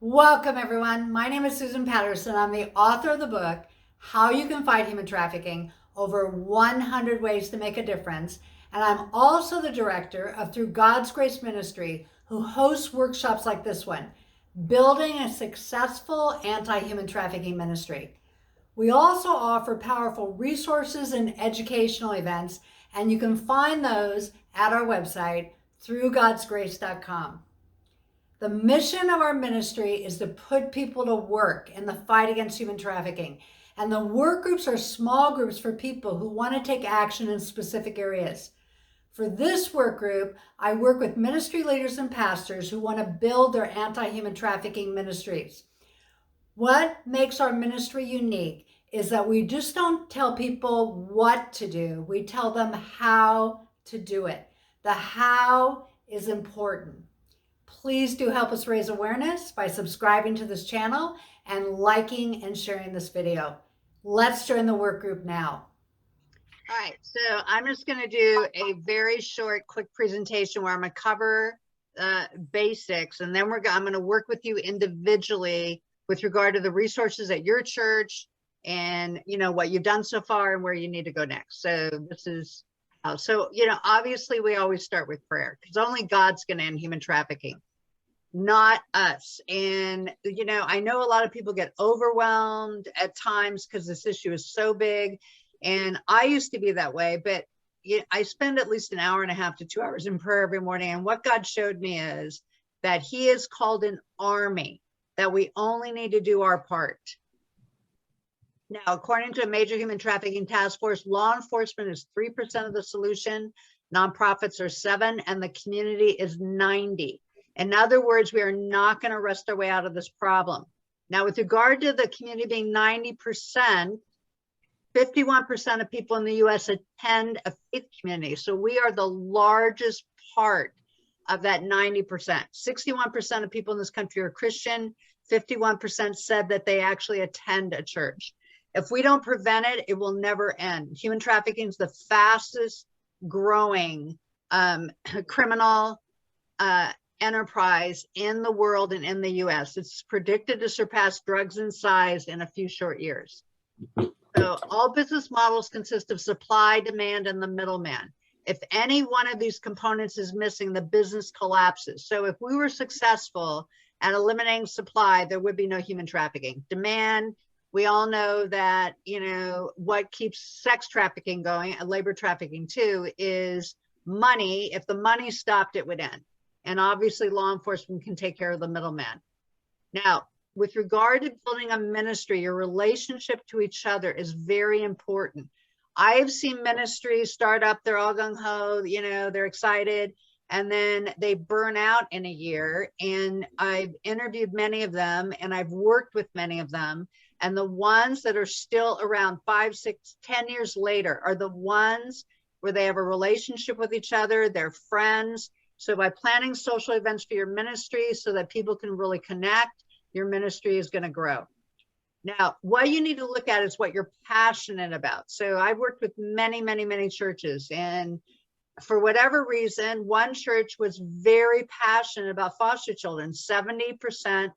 Welcome, everyone. My name is Susan Patterson. I'm the author of the book, How You Can Fight Human Trafficking, Over 100 Ways to Make a Difference. And I'm also the director of Through God's Grace Ministry, who hosts workshops like this one, Building a Successful Anti-Human Trafficking Ministry. We also offer powerful resources and educational events, and you can find those at our website, throughgodsgrace.com. The mission of our ministry is to put people to work in the fight against human trafficking. And the work groups are small groups for people who want to take action in specific areas. For this work group, I work with ministry leaders and pastors who want to build their anti-human trafficking ministries. What makes our ministry unique is that we just don't tell people what to do. We tell them how to do it. The how is important. Please do help us raise awareness by subscribing to this channel and liking and sharing this video. Let's join the work group now. All right, so I'm just going to do a very short, quick presentation where I'm going to cover basics, and then I'm going to work with you individually with regard to the resources at your church and what you've done so far and where you need to go next. So this is obviously we always start with prayer because only God's going to end human trafficking, not us. And I know a lot of people get overwhelmed at times because this issue is so big. And I used to be that way, but I spend at least an hour and a half to 2 hours in prayer every morning. And what God showed me is that He has called an army, that we only need to do our part. Now, according to a major human trafficking task force, law enforcement is 3% of the solution, nonprofits are 7%, and the community is 90%. In other words, we are not going to rest our way out of this problem. Now, with regard to the community being 90%, 51% of people in the US attend a faith community. So we are the largest part of that 90%. 61% of people in this country are Christian. 51% said that they actually attend a church. If we don't prevent it, it will never end. Human trafficking is the fastest growing criminal enterprise in the world and in the US. It's predicted to surpass drugs in size in a few short years. So all business models consist of supply, demand, and the middleman. If any one of these components is missing, the business collapses. So if we were successful at eliminating supply, there would be no human trafficking. Demand, we all know that, what keeps sex trafficking going and labor trafficking too is money. If the money stopped, it would end. And obviously law enforcement can take care of the middleman. Now, with regard to building a ministry, your relationship to each other is very important. I've seen ministries start up, they're all gung-ho, they're excited, and then they burn out in a year. And I've interviewed many of them, and I've worked with many of them. And the ones that are still around 5, 6, 10 years later are the ones where they have a relationship with each other, they're friends. So by planning social events for your ministry so that people can really connect, your ministry is going to grow. Now, what you need to look at is what you're passionate about. So I've worked with many, many, many churches, and for whatever reason, one church was very passionate about foster children. 70%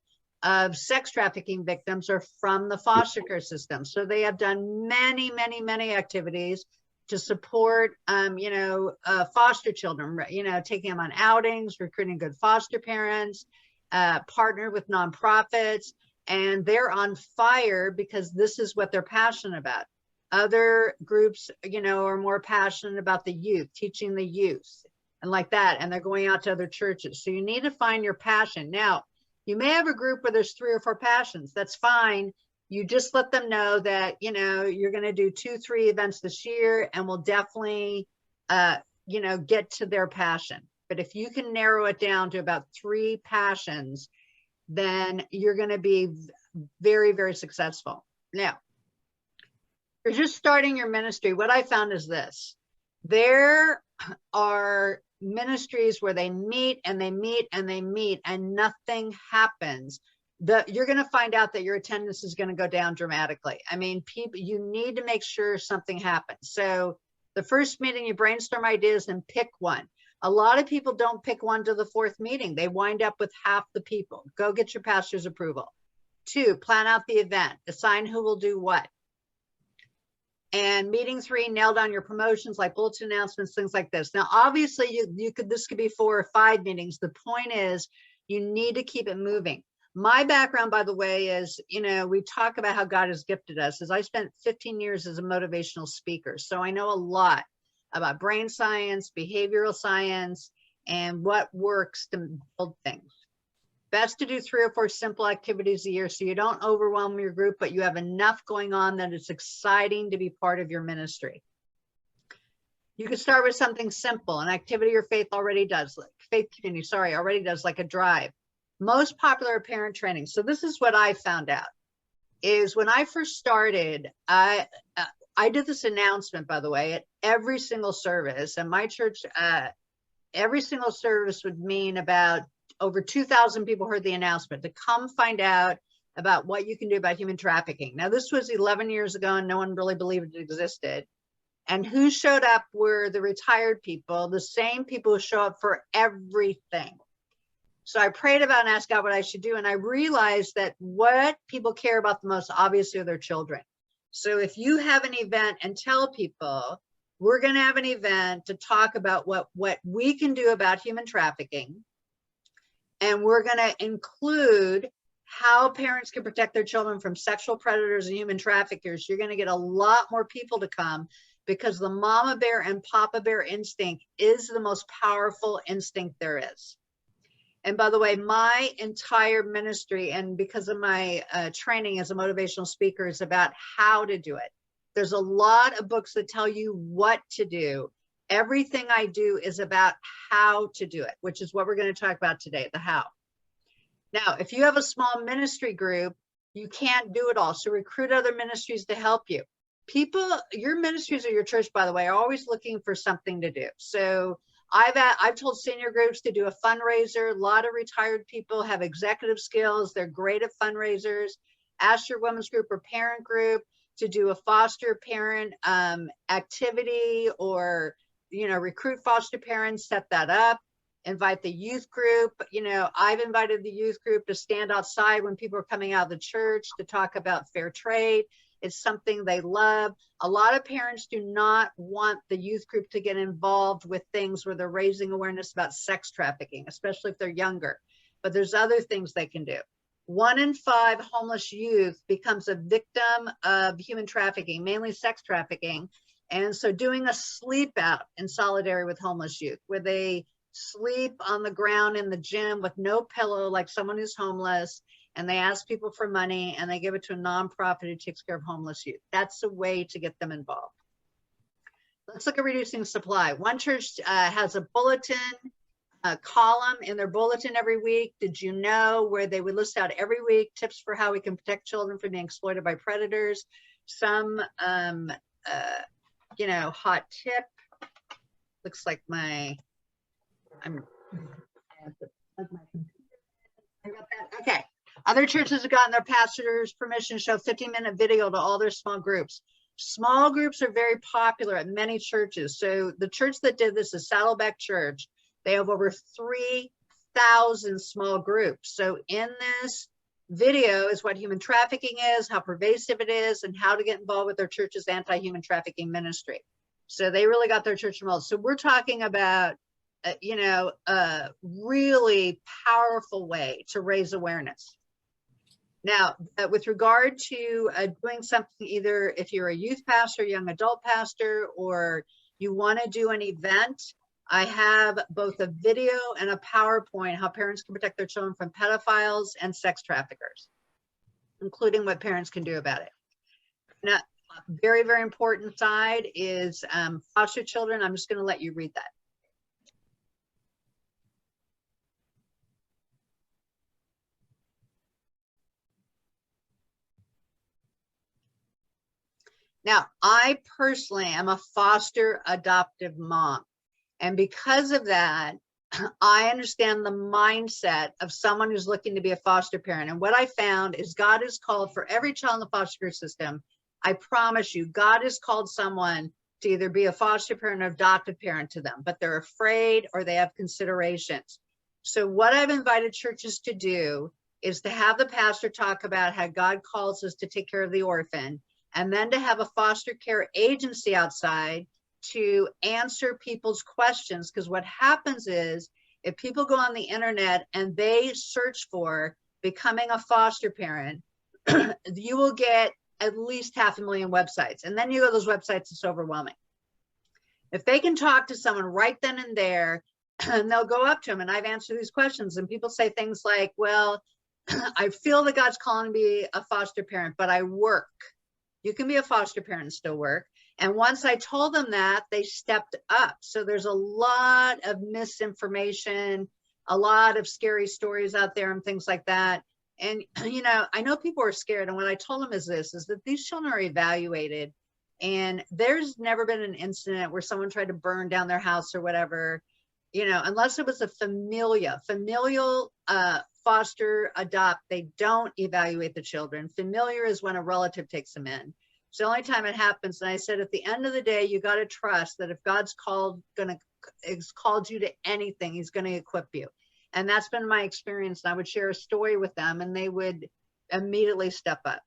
of sex trafficking victims are from the foster care system. So they have done many, many, many activities to support, foster children, taking them on outings, recruiting good foster parents, partner with nonprofits, and they're on fire because this is what they're passionate about. Other groups, are more passionate about the youth, teaching the youth and like that, and they're going out to other churches. So you need to find your passion. Now, you may have a group where there's 3 or 4 passions. That's fine. You just let them know that, you're going to do 2, 3 events this year, and we'll definitely, get to their passion. But if you can narrow it down to about 3 passions, then you're going to be very, very successful. Now, if you're just starting your ministry, what I found is this. There are ministries where they meet and they meet and they meet and nothing happens. You're going to find out that your attendance is going to go down dramatically. I mean, you need to make sure something happens. So the first meeting, you brainstorm ideas and pick one. A lot of people don't pick 1 to the 4th meeting. They wind up with half the people. Go get your pastor's approval. 2, plan out the event, assign who will do what. And meeting 3, nail down your promotions like bulletin announcements, things like this. Now, obviously this could be 4 or 5 meetings. The point is you need to keep it moving. My background, by the way, is, we talk about how God has gifted us. As I spent 15 years as a motivational speaker. So I know a lot about brain science, behavioral science, and what works to build things. Best to do 3 or 4 simple activities a year so you don't overwhelm your group, but you have enough going on that it's exciting to be part of your ministry. You can start with something simple, an activity your faith community already does, like a drive. Most popular parent training. So this is what I found out, is when I first started, I did this announcement, by the way, at every single service. And my church, every single service would mean about over 2,000 people heard the announcement to come find out about what you can do about human trafficking. Now, this was 11 years ago, and no one really believed it existed. And who showed up were the retired people, the same people who show up for everything. So I prayed about and asked God what I should do. And I realized that what people care about the most, obviously, are their children. So if you have an event and tell people, we're going to have an event to talk about what we can do about human trafficking, and we're going to include how parents can protect their children from sexual predators and human traffickers, you're going to get a lot more people to come, because the mama bear and papa bear instinct is the most powerful instinct there is. And by the way, my entire ministry, and because of my training as a motivational speaker, is about how to do it. There's a lot of books that tell you what to do. Everything I do is about how to do it, which is what we're going to talk about today, the how. Now, if you have a small ministry group, you can't do it all. So recruit other ministries to help you. People, your ministries or your church, by the way, are always looking for something to do. So I've told senior groups to do a fundraiser. A lot of retired people have executive skills. They're great at fundraisers. Ask your women's group or parent group to do a foster parent activity, or, recruit foster parents, set that up. Invite the youth group. I've invited the youth group to stand outside when people are coming out of the church to talk about fair trade. It's something they love. A lot of parents do not want the youth group to get involved with things where they're raising awareness about sex trafficking, especially if they're younger. But there's other things they can do. 1 in 5 homeless youth becomes a victim of human trafficking, mainly sex trafficking. And so doing a sleep out in solidarity with homeless youth, where they sleep on the ground in the gym with no pillow, like someone who's homeless, and they ask people for money, and they give it to a nonprofit who takes care of homeless youth. That's a way to get them involved. Let's look at reducing supply. One church has a bulletin column in their bulletin every week. Did you know, where they would list out every week tips for how we can protect children from being exploited by predators. Some, hot tip. Looks like okay. Other churches have gotten their pastors' permission to show 15-minute video to all their small groups. Small groups are very popular at many churches. So the church that did this is Saddleback Church. They have over 3,000 small groups. So in this video is what human trafficking is, how pervasive it is, and how to get involved with their church's Anti-Human Trafficking Ministry. So they really got their church involved. So we're talking about a really powerful way to raise awareness. Now, with regard to doing something, either if you're a youth pastor, young adult pastor, or you want to do an event, I have both a video and a PowerPoint, how parents can protect their children from pedophiles and sex traffickers, including what parents can do about it. Now, very, very important side is foster children. I'm just going to let you read that. Now, I personally am a foster adoptive mom. And because of that, I understand the mindset of someone who's looking to be a foster parent. And what I found is God has called for every child in the foster care system. I promise you, God has called someone to either be a foster parent or adoptive parent to them, but they're afraid or they have considerations. So what I've invited churches to do is to have the pastor talk about how God calls us to take care of the orphan, and then to have a foster care agency outside to answer people's questions. Because what happens is, if people go on the internet and they search for becoming a foster parent, you will get at least 500,000 websites. And then you go to those websites, it's overwhelming. If they can talk to someone right then and there, and they'll go up to them, and I've answered these questions, and people say things like, well, I feel that God's calling me to be a foster parent, but I work. You can be a foster parent and still work. And once I told them that, they stepped up. So there's a lot of misinformation, a lot of scary stories out there and things like that. And, you know, I know people are scared. And what I told them is that these children are evaluated, and there's never been an incident where someone tried to burn down their house or whatever, you know, unless it was a familial foster adopt, they don't evaluate the children. Familiar is when a relative takes them in. It's the only time it happens. And I said, at the end of the day, you got to trust that if God's called you to anything, he's going to equip you. And that's been my experience. And I would share a story with them, and they would immediately step up.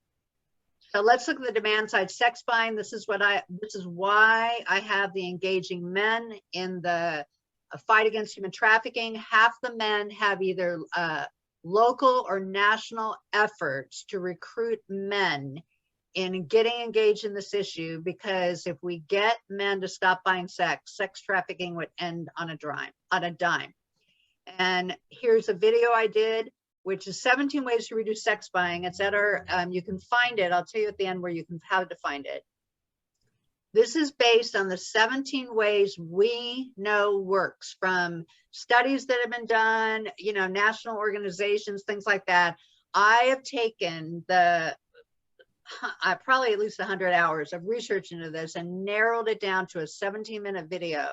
So let's look at the demand side. Sex buying. This is why I have the engaging men in the fight against human trafficking. Half the men have either local or national efforts to recruit men in getting engaged in this issue, because if we get men to stop buying sex trafficking would end on a dime. And here's a video I did, which is 17 ways to reduce sex buying. It's at our, you can find it. I'll tell you at the end where you can, how to find it. This is based on the 17 ways we know works, from studies that have been done, you know, national organizations, things like that. I have taken probably at least 100 hours of research into this and narrowed it down to a 17-minute video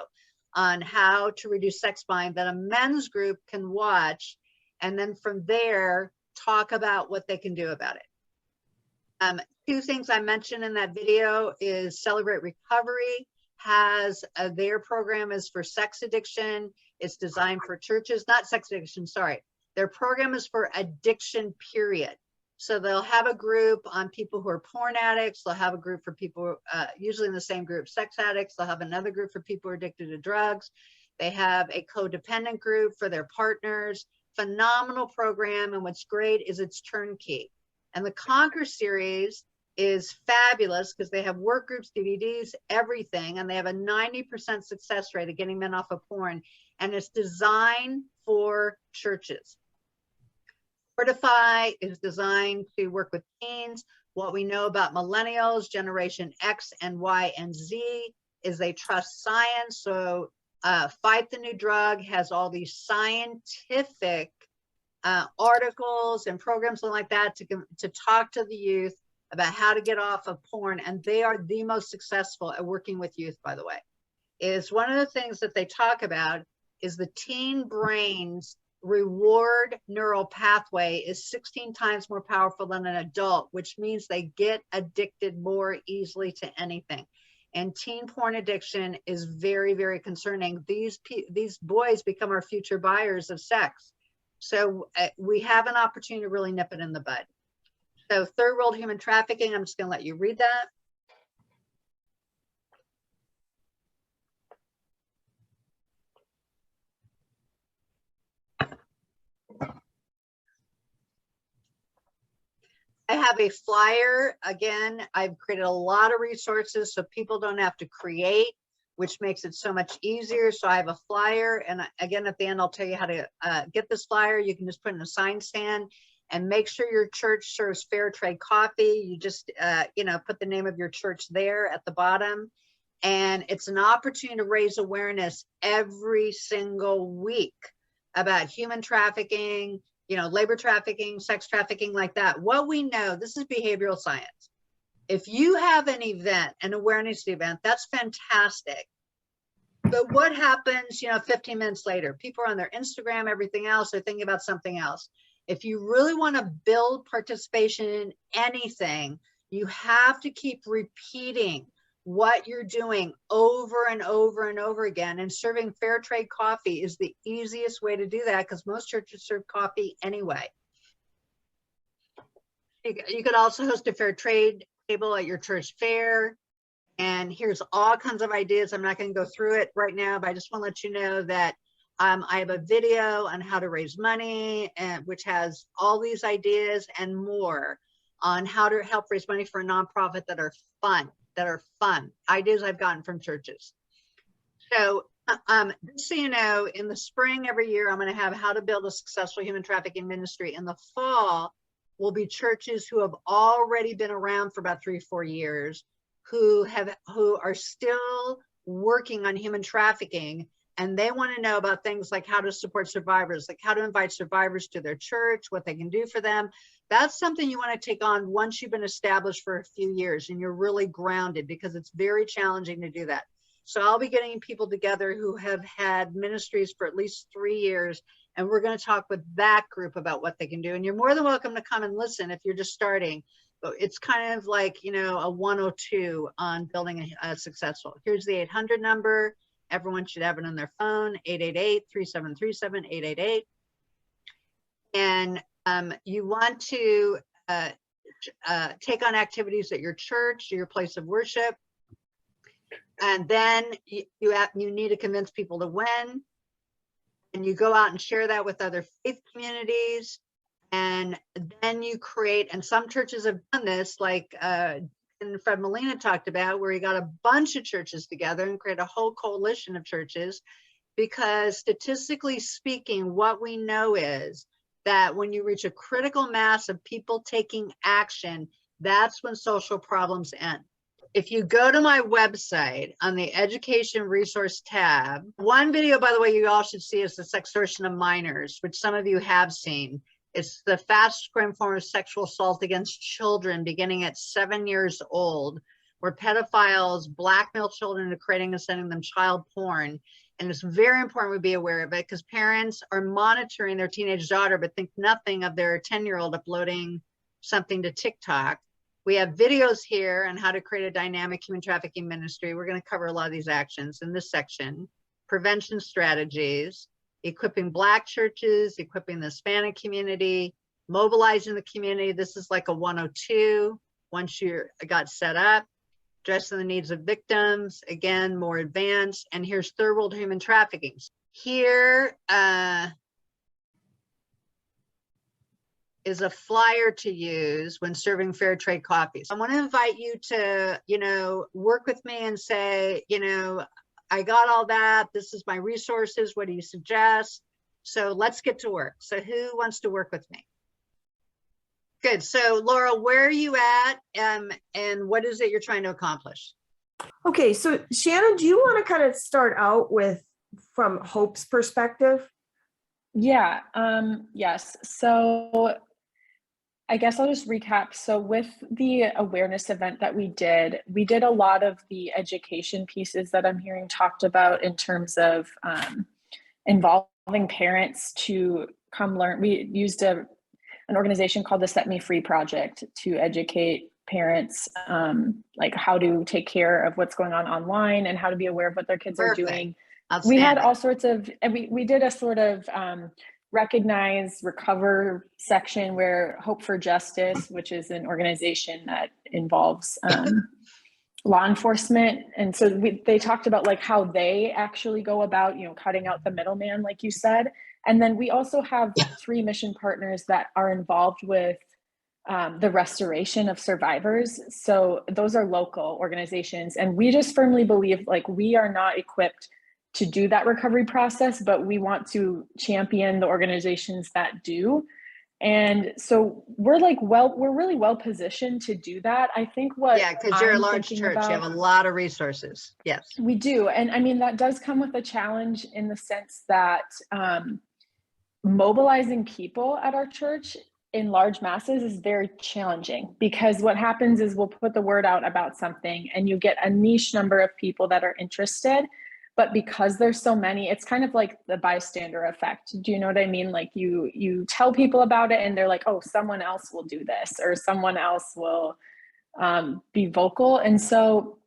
on how to reduce sex buying that a men's group can watch, and then from there talk about what they can do about it. Two things I mentioned in that video is Celebrate Recovery has their program is for sex addiction. It's designed for churches, not sex addiction, sorry. Their program is for addiction, period. So they'll have a group on people who are porn addicts. They'll have a group for people, usually in the same group, sex addicts. They'll have another group for people who are addicted to drugs. They have a codependent group for their partners. Phenomenal program. And what's great is it's turnkey. And the Conquer series is fabulous because they have work groups, DVDs, everything. And they have a 90% success rate of getting men off of porn. And it's designed for churches. Fortify is designed to work with teens. What we know about millennials, Generation X and Y and Z, is they trust science. So Fight the New Drug has all these scientific articles and programs like that to talk to the youth about how to get off of porn. And they are the most successful at working with youth, by the way. Is one of the things that they talk about is the teen brain's reward neural pathway is 16 times more powerful than an adult, which means they get addicted more easily to anything. And teen porn addiction is very, very concerning. These boys become our future buyers of sex. So we have an opportunity to really nip it in the bud. So third world human trafficking, I'm just going to let you read that. I have a flyer. Again, I've created a lot of resources so people don't have to create, which makes it so much easier. So I have a flyer. And again, at the end, I'll tell you how to get this flyer. You can just put it in a sign stand and make sure your church serves fair trade coffee. You just, put the name of your church there at the bottom. And it's an opportunity to raise awareness every single week about human trafficking, labor trafficking, sex trafficking, like that. What we know, this is behavioral science. If you have an event, an awareness event, that's fantastic. But what happens, 15 minutes later? People are on their Instagram, everything else, they're thinking about something else. If you really want to build participation in anything, you have to keep repeating what you're doing over and over and over again. And serving fair trade coffee is the easiest way to do that, because most churches serve coffee anyway. You could also host a fair trade table at your church fair. And here's all kinds of ideas. I'm not going to go through it right now, but I just want to let you know that I have a video on how to raise money, and which has all these ideas and more on how to help raise money for a nonprofit that are fun, ideas I've gotten from churches. So just so you know, in the spring every year, I'm going to have how to build a successful human trafficking ministry. In the fall will be churches who have already been around for about 3 or 4 years, who are still working on human trafficking, and they want to know about things like how to support survivors, like how to invite survivors to their church, what they can do for them. That's something you want to take on once you've been established for a few years and you're really grounded, because it's very challenging to do that. So I'll be getting people together who have had ministries for at least 3 years, and we're going to talk with that group about what they can do. And you're more than welcome to come and listen if you're just starting. But it's kind of like, you know, a 102 on building a successful. Here's the 800 number. Everyone should have it on their phone, 888-3737-888. And you want to take on activities at your church, your place of worship. And then you need to convince people to win. And you go out and share that with other faith communities. And then you create, and some churches have done this, like Fred Molina talked about, where he got a bunch of churches together and create a whole coalition of churches. Because statistically speaking, what we know is that when you reach a critical mass of people taking action, that's when social problems end. If you go to my website on the education resource tab, one video, by the way, you all should see is the sextortion of minors, which some of you have seen. It's the fastest growing form of sexual assault against children beginning at 7 years old, where pedophiles blackmail children into creating and sending them child porn. And it's very important we be aware of it, because parents are monitoring their teenage daughter but think nothing of their 10-year-old uploading something to TikTok. We have videos here on how to create a dynamic human trafficking ministry. We're going to cover a lot of these actions in this section. Prevention strategies, equipping Black churches, equipping the Hispanic community, mobilizing the community. This is like a 102 once you got set up. Addressing the needs of victims, again, more advanced. And here's third world human trafficking. Here is a flyer to use when serving fair trade coffees. I want to invite you to, you know, work with me and say, you know, I got all that. This is my resources. What do you suggest? So let's get to work. So who wants to work with me? Good. So Laura, where are you at? And what is it you're trying to accomplish? Okay. So Shannon, do you want to kind of start out with from Hope's perspective? Yeah. Yes. So I guess I'll just recap. So with the awareness event that we did a lot of the education pieces that I'm hearing talked about in terms of involving parents to come learn. We used an organization called the Set Me Free Project to educate parents like how to take care of what's going on online and how to be aware of what their kids are doing. We had all sorts of, and we did a sort of recognize, recover section where Hope for Justice, which is an organization that involves law enforcement. And so they talked about like how they actually go about, you know, cutting out the middleman, like you said. And then we also have 3 mission partners that are involved with the restoration of survivors. So those are local organizations. And we just firmly believe like we are not equipped to do that recovery process, but we want to champion the organizations that do. And so we're really well positioned to do that. I think because you're a large church, you have a lot of resources. Yes, we do. And I mean, that does come with a challenge in the sense that mobilizing people at our church in large masses is very challenging, because what happens is we'll put the word out about something and you get a niche number of people that are interested. But because there's so many, it's kind of like the bystander effect. Do you know what I mean? Like you tell people about it and they're like, oh, someone else will do this, or someone else will be vocal. And so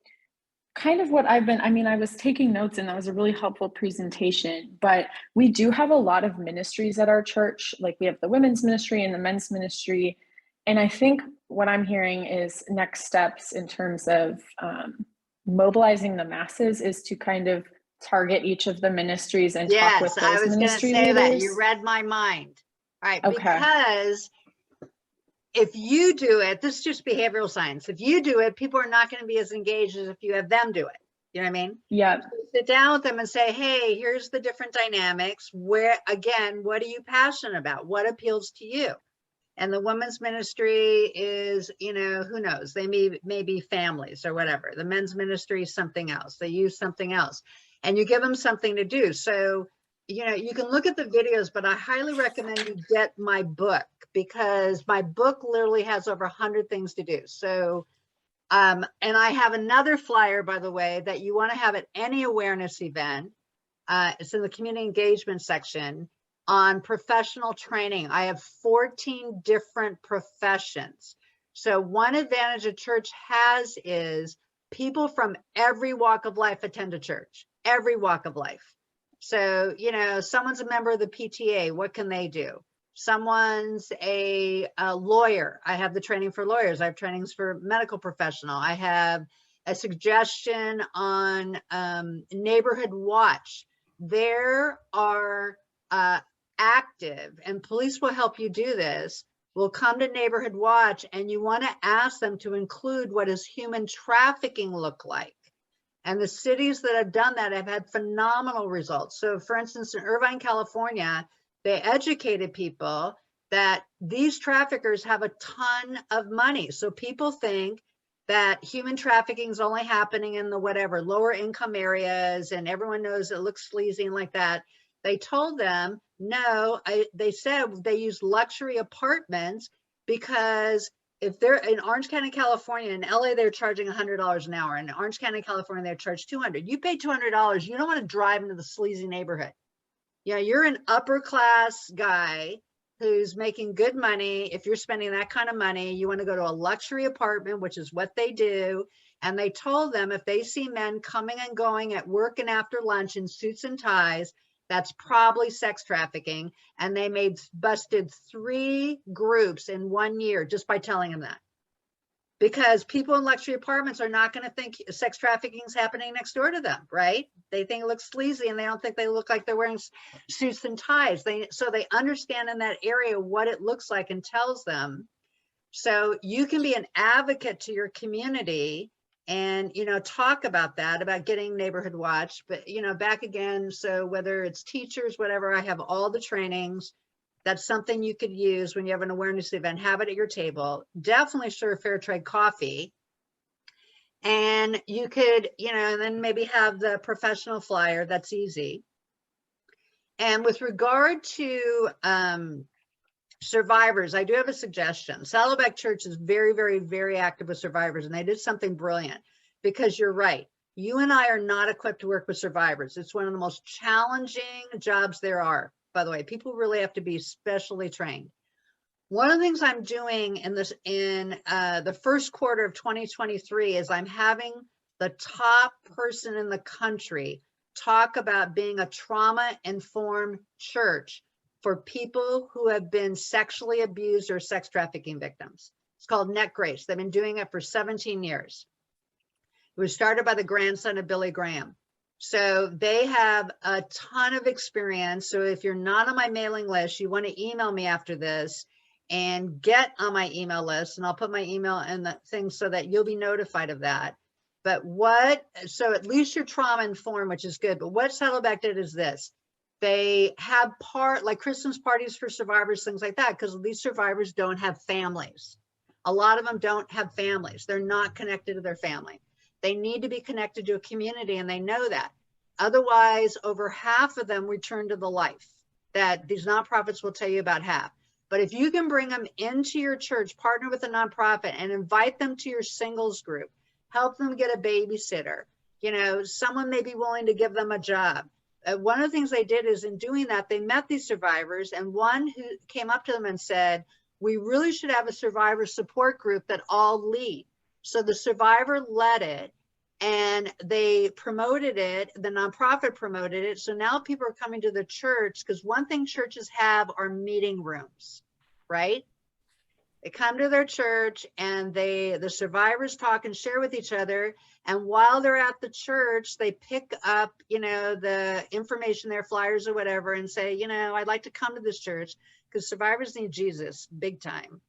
kind of what I've been, I mean, I was taking notes and that was a really helpful presentation, but we do have a lot of ministries at our church. Like we have the women's ministry and the men's ministry. And I think what I'm hearing is next steps in terms of mobilizing the masses is to kind of target each of the ministries and talk with Yes, I those was going to ministry say that. You leaders. read my mind. All right, Okay. because if you do it, this is just behavioral science. If you do it, people are not going to be as engaged as if you have them do it. You know what I mean? Yeah. So sit down with them and say, hey, here's the different dynamics. Where, again, what are you passionate about? What appeals to you? And the women's ministry is, you know, who knows? They may be families or whatever. The men's ministry is something else. They use something else. And you give them something to do. So, you know, you can look at the videos, but I highly recommend you get my book, because my book literally has over 100 things to do. So, and I have another flyer, by the way, that you want to have at any awareness event. It's in the community engagement section on professional training. I have 14 different professions. So one advantage a church has is people from every walk of life attend a church, every walk of life. So, you know, someone's a member of the PTA, what can they do? Someone's a lawyer. I have the training for lawyers. I have trainings for medical professional. I have a suggestion on neighborhood watch. There are active, and police will help you do this, will come to neighborhood watch, and you want to ask them to include what does human trafficking look like. And the cities that have done that have had phenomenal results. So for instance, in Irvine, California, they educated people that these traffickers have a ton of money. So people think that human trafficking is only happening in the whatever lower income areas, and everyone knows it looks sleazy and like that. They told them, no, they said they use luxury apartments, because if they're in Orange County, California, in LA, they're charging $100 an hour. In Orange County, California, they're charged $200. You pay $200, you don't want to drive into the sleazy neighborhood. Yeah, you're an upper class guy who's making good money. If you're spending that kind of money, you want to go to a luxury apartment, which is what they do. And they told them if they see men coming and going at work and after lunch in suits and ties, that's probably sex trafficking. And they busted 3 groups in 1 year just by telling them that. Because people in luxury apartments are not going to think sex trafficking is happening next door to them, right? They think it looks sleazy, and they don't think they look like they're wearing suits and ties. So they understand in that area what it looks like and tells them. So you can be an advocate to your community and, you know, talk about that, about getting neighborhood watch, but, you know, back again. So whether it's teachers, whatever, I have all the trainings. That's something you could use when you have an awareness event. Have it at your table. Definitely serve fair trade coffee. And you could, you know, and then maybe have the professional flyer. That's easy. And with regard to survivors, I do have a suggestion. Saddleback Church is very, very, very active with survivors, and they did something brilliant, because you're right. You and I are not equipped to work with survivors. It's one of the most challenging jobs there are. By the way, people really have to be specially trained. One of the things I'm doing in the first quarter of 2023 is I'm having the top person in the country talk about being a trauma-informed church for people who have been sexually abused or sex trafficking victims. It's called Net Grace. They've been doing it for 17 years. It was started by the grandson of Billy Graham. So they have a ton of experience. So if you're not on my mailing list, you want to email me after this and get on my email list, and I'll put my email in the thing so that you'll be notified of that. But so at least you're trauma informed, which is good. But what Saddleback did is this. They have like Christmas parties for survivors, things like that, because these survivors don't have families. A lot of them don't have families. They're not connected to their family. They need to be connected to a community, and they know that. Otherwise, over half of them return to the life that these nonprofits will tell you about half. But if you can bring them into your church, partner with a nonprofit, and invite them to your singles group, help them get a babysitter, you know, someone may be willing to give them a job. One of the things they did is in doing that, they met these survivors, and one who came up to them and said, we really should have a survivor support group that all lead. So the survivor led it, and they promoted it, the nonprofit promoted it. So now people are coming to the church, because one thing churches have are meeting rooms, right? They come to their church and the survivors talk and share with each other. And while they're at the church, they pick up, the information, their flyers or whatever, and say, I'd like to come to this church because survivors need Jesus big time.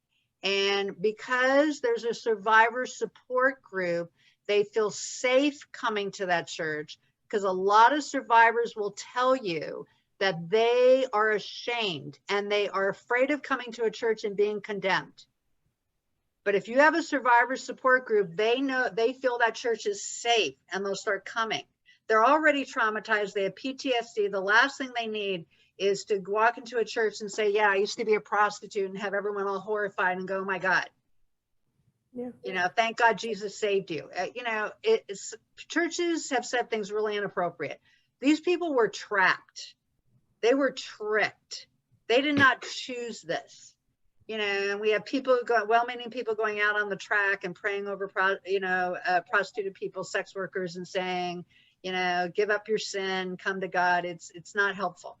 And because there's a survivor support group, they feel safe coming to that church, because a lot of survivors will tell you that they are ashamed and they are afraid of coming to a church and being condemned. But if you have a survivor support group, they feel that church is safe and they'll start coming. They're already traumatized. They have PTSD. The last thing they need is to walk into a church and say, yeah, I used to be a prostitute, and have everyone all horrified and go, oh my God. Yeah. Thank God Jesus saved you. Churches have said things really inappropriate. These people were trapped. They were tricked. They did not choose this. And we have people well-meaning people going out on the track and praying over, prostituted people, sex workers, and saying, give up your sin, come to God. It's not helpful.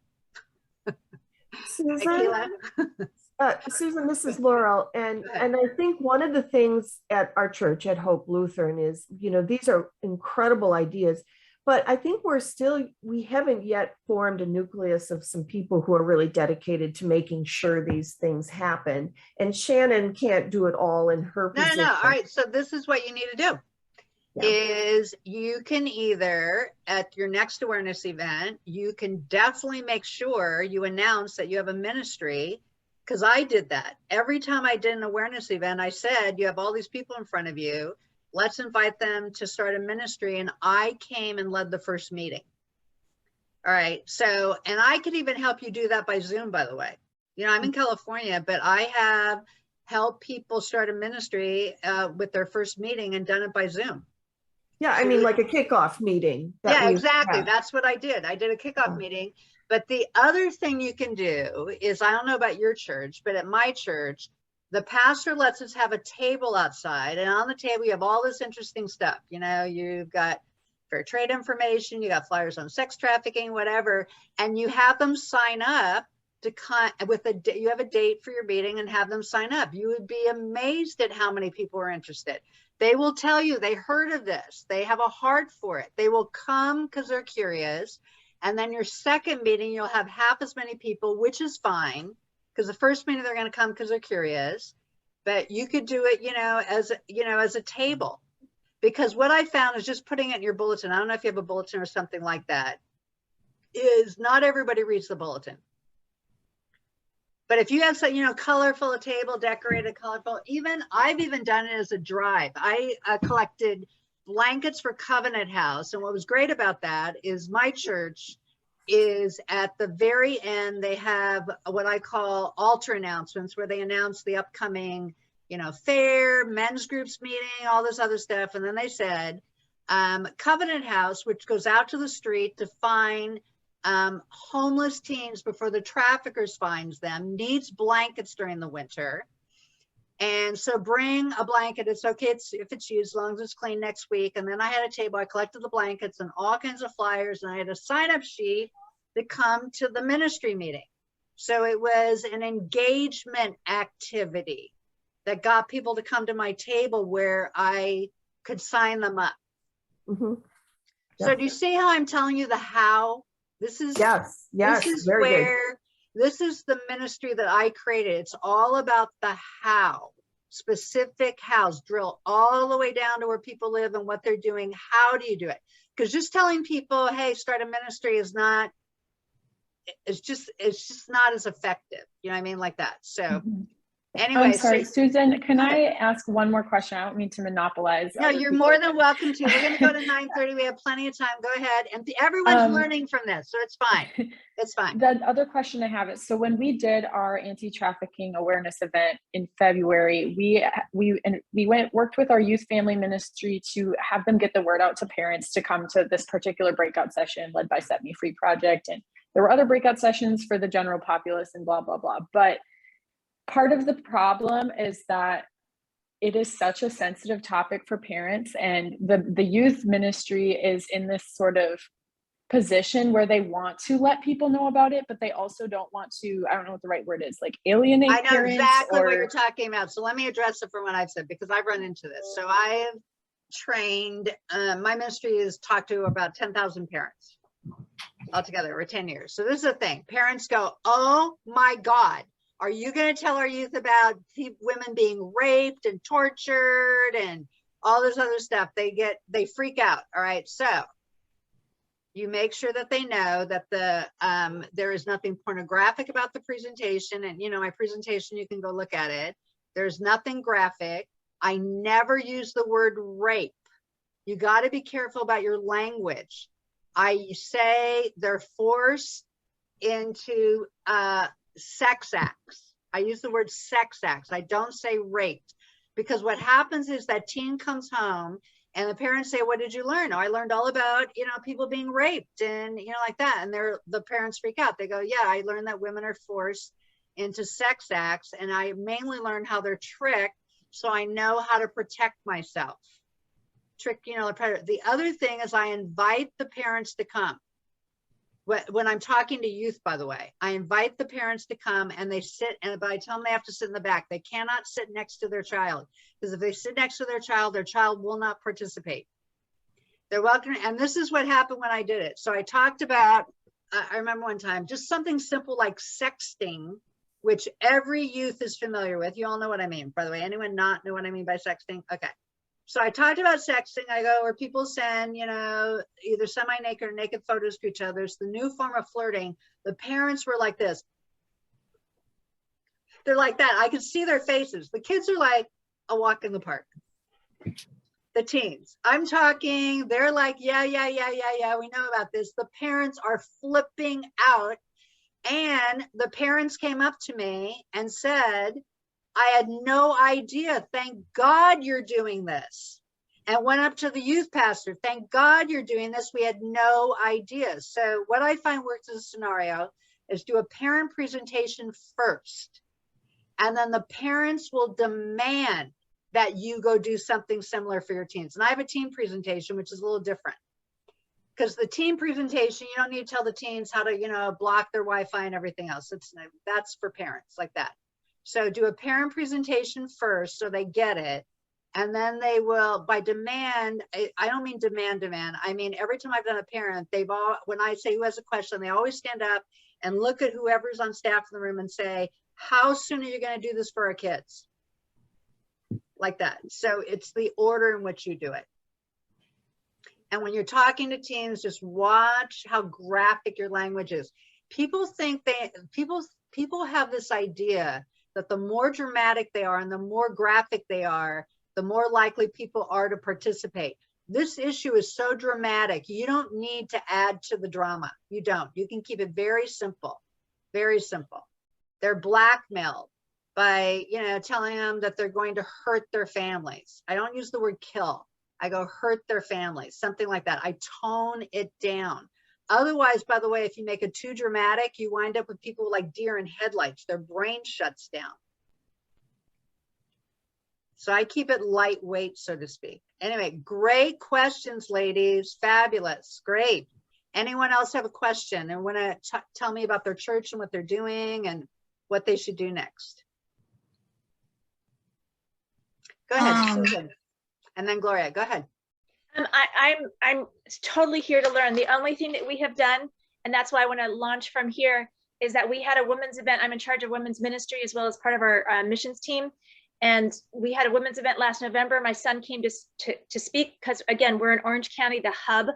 Susan, this is Laurel, and I think one of the things at our church at Hope Lutheran is, these are incredible ideas, but I think we haven't yet formed a nucleus of some people who are really dedicated to making sure these things happen. And Shannon can't do it all in her position. No. All right. So this is what you need to do. Is you can either, at your next awareness event, you can definitely make sure you announce that you have a ministry, because I did that. Every time I did an awareness event, I said, you have all these people in front of you. Let's invite them to start a ministry. And I came and led the first meeting. All right. So, and I could even help you do that by Zoom, by the way. I'm in California, but I have helped people start a ministry with their first meeting and done it by Zoom. Yeah, I mean, like a kickoff meeting. Yeah, exactly. That's what I did. I did a kickoff meeting. But the other thing you can do is, I don't know about your church, but at my church, the pastor lets us have a table outside. And on the table, you have all this interesting stuff. You've got fair trade information, you got flyers on sex trafficking, whatever. And you have them sign up to you have a date for your meeting and have them sign up. You would be amazed at how many people are interested. They will tell you they heard of this. They have a heart for it. They will come because they're curious. And then your second meeting, you'll have half as many people, which is fine, because the first meeting they're going to come because they're curious. But you could do it, as a table. Because what I found is just putting it in your bulletin. I don't know if you have a bulletin or something like that. Is not everybody reads the bulletin. But if you have some, colorful, a table decorated, colorful, I've even done it as a drive. I collected blankets for Covenant House. And what was great about that is my church is at the very end, they have what I call altar announcements, where they announce the upcoming, fair, men's groups meeting, all this other stuff. And then they said, Covenant House, which goes out to the street to find homeless teens before the traffickers finds them, needs blankets during the winter. And so bring a blanket. It's okay if it's used, as long as it's clean next week. And then I had a table. I collected the blankets and all kinds of flyers. And I had a sign-up sheet to come to the ministry meeting. So it was an engagement activity that got people to come to my table where I could sign them up. Mm-hmm. Yeah. So do you see how I'm telling you the how? This is yes, this is very where good. This is the ministry that I created. It's all about the how, specific hows, drill all the way down to where people live and what they're doing. How do you do it? Because just telling people, hey, start a ministry is not, it's just not as effective. You know what I mean? Like that. So anyway. I'm sorry, Susan, can I ask one more question? I don't mean to monopolize. No, you're more than welcome to. We're going to go to 9:30. We have plenty of time. Go ahead. And everyone's learning from this, so it's fine. It's fine. The other question I have is, so when we did our anti-trafficking awareness event in February, we worked with our youth family ministry to have them get the word out to parents to come to this particular breakout session led by Set Me Free Project. And there were other breakout sessions for the general populace and blah, blah, blah. But part of the problem is that it is such a sensitive topic for parents, and the youth ministry is in this sort of position where they want to let people know about it, but they also don't want to, I don't know what the right word is, like alienate I know parents. exactly what or you're talking about. So let me address it from what I've said, because I've run into this. So I have trained, my ministry has talked to about 10,000 parents altogether over 10 years. So this is the thing. Parents go, oh my God, are you going to tell our youth about women being raped and tortured and all this other stuff? They freak out. All right. So you make sure that they know that there is nothing pornographic about the presentation. And my presentation, you can go look at it. There's nothing graphic. I never use the word rape. You got to be careful about your language. I say they're forced into sex acts. I use the word sex acts. I don't say raped, because what happens is that teen comes home and the parents say, what did you learn? Oh, I learned all about, people being raped and, like that. And the parents freak out. They go, yeah, I learned that women are forced into sex acts. And I mainly learned how they're tricked, so I know how to protect myself. Trick, the predator. The other thing is I invite the parents to come. When I'm talking to youth, by the way, I invite the parents to come, and they sit, but I tell them they have to sit in the back. They cannot sit next to their child, because if they sit next to their child will not participate. They're welcome. And this is what happened when I did it. So I talked about, I remember one time, just something simple like sexting, which every youth is familiar with. You all know what I mean, by the way. Anyone not know what I mean by sexting? Okay. So I talked about sexting. I go, where people send, either semi-naked or naked photos to each other. It's the new form of flirting. The parents were like this. They're like that. I could see their faces. The kids are like a walk in the park. The teens, I'm talking, they're like, yeah, we know about this. The parents are flipping out. And the parents came up to me and said, I had no idea. Thank God you're doing this. And went up to the youth pastor. Thank God you're doing this. We had no idea. So what I find works as a scenario is do a parent presentation first. And then the parents will demand that you go do something similar for your teens. And I have a teen presentation, which is a little different. Because the teen presentation, you don't need to tell the teens how to, block their Wi-Fi and everything else. That's for parents like that. So do a parent presentation first so they get it. And then they will, by demand, I don't mean demand. I mean, every time I've done a parent, when I say who has a question, they always stand up and look at whoever's on staff in the room and say, how soon are you going to do this for our kids? Like that. So it's the order in which you do it. And when you're talking to teens, just watch how graphic your language is. People have this idea that the more dramatic they are and the more graphic they are, the more likely people are to participate. This issue is so dramatic. You don't need to add to the drama. You don't. You can keep it very simple, very simple. They're blackmailed by, telling them that they're going to hurt their families. I don't use the word kill. I go hurt their families, something like that. I tone it down. Otherwise, by the way, if you make it too dramatic, you wind up with people like deer in headlights. Their brain shuts down. So I keep it lightweight, so to speak. Anyway, great questions, ladies. Fabulous. Great. Anyone else have a question and want to tell me about their church and what they're doing and what they should do next? Go ahead, Susan. And then Gloria, go ahead. I'm totally here to learn. The only thing that we have done, and that's why I want to launch from here, is that we had a women's event. I'm in charge of women's ministry as well as part of our missions team. And we had a women's event last November. My son came to speak because, again, we're in Orange County, the hub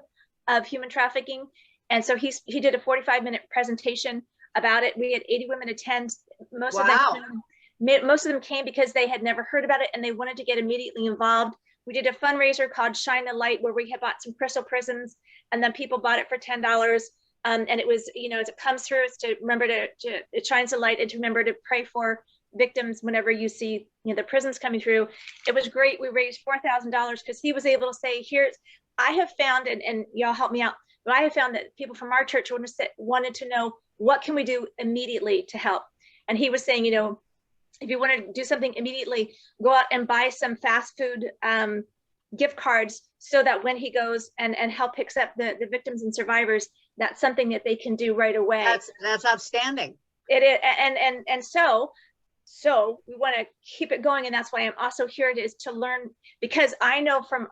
of human trafficking. And so he did a 45-minute presentation about it. We had 80 women attend. Most of them came because they had never heard about it and they wanted to get immediately involved. We did a fundraiser called Shine the Light, where we had bought some crystal prisms, and then people bought it for $10. And it was, as it comes through, it's to remember it shines the light, and to remember to pray for victims whenever you see, the prisms coming through. It was great. We raised $4,000 because he was able to say, I have found, and y'all help me out, but I have found that people from our church wanted to know, what can we do immediately to help? And he was saying, if you want to do something immediately, go out and buy some fast food gift cards, so that when he goes and help picks up the victims and survivors, that's something that they can do right away. That's outstanding. It is, and so we want to keep it going, and that's why I'm also here to learn, because I know from